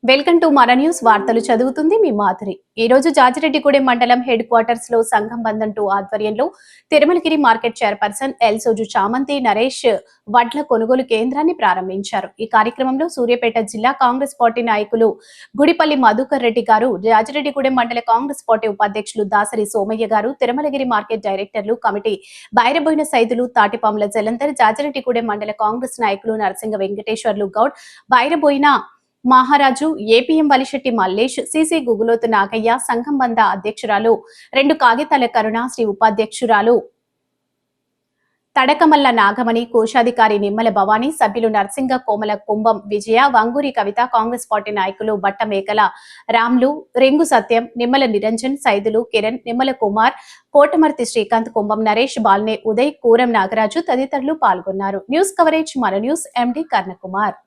Welcome to మన news. వార్తలు చదువుతుంది మీ మాధురి. ఈ రోజు జాజిరెడ్డిగూడెం మండలం హెడ్ క్వార్టర్స్ లో సంఘం బంధన్ 2 ఆధ్వర్యంలో తిరుమలగిరి మార్కెట్ చైర్పర్సన్ ఎల్సోజు చామంతి నరేష్ వడ్ల కొనుగోలు కేంద్రాన్ని ప్రారంభించారు. ఈ కార్యక్రమంలో సూర్యాపేట జిల్లా కాంగ్రెస్ పార్టీ నాయకులు గుడిపల్లి మధుకర్ రెడ్డి గారు, జాజిరెడ్డిగూడెం మండల కాంగ్రెస్ పార్టీ ఉపాధ్యక్షులు దాసరి సోమయ్య గారు, తిరుమలగిరి మార్కెట్ డైరెక్టర్లు, కమిటీ బైరబోయిన సైదులు, తాటిపాముల జలంధర్, జాజిరెడ్డిగూడెం మండల కాంగ్రెస్ నాయకులు నరసింగ వెంకటేశ్వర్లు గౌడ్, బైరబోయిన మహారాజు, ఏపీఎం వలిశెట్టి మల్లేష్, సిసి గుగులోతు నాగయ్య, సంఘం బంద అధ్యక్షురాలు 2 కాగితాల కరుణ, శ్రీ ఉపాధ్యక్షురాలు తడకమల్ల నాగమణి, కోశాధికారి నిమ్మల భవానీ, సభ్యులు నర్సింగ, కోమల కుంభం విజయ, వంగూరి కవిత, కాంగ్రెస్ పార్టీ నాయకులు బట్ట మేకల రామ్లు, రింగు సత్యం, నిమ్మల నిరంజన్, సైదులు కిరణ్, నిమ్మల కుమార్, కోటమర్తి శ్రీకాంత్, కుంభం నరేష్, బాల్నే ఉదయ్, కూరం నాగరాజు తదితరులు పాల్గొన్నారు. న్యూస్ కవరేజ్ మన న్యూస్ ఎండి కర్ణకుమార్.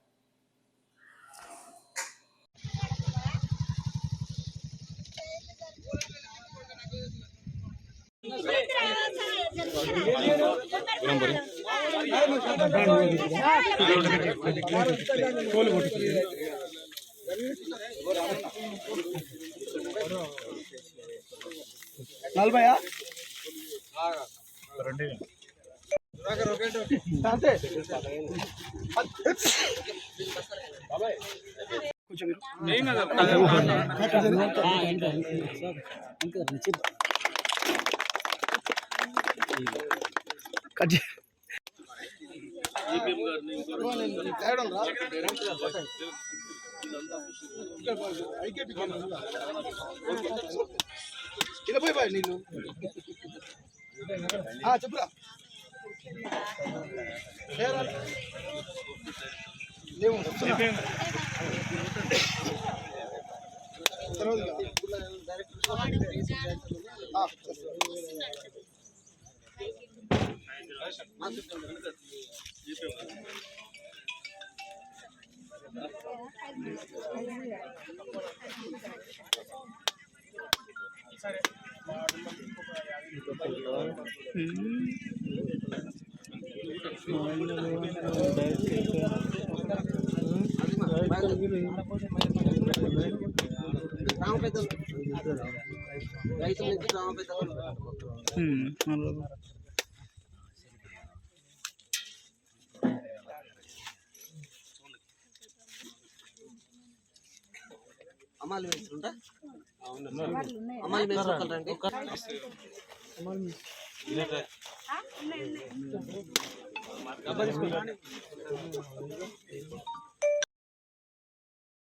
చెప్పురా అమ్మాయిలు వేస్తుంటా అమ్మాయిలు వేసుకోగలరండి.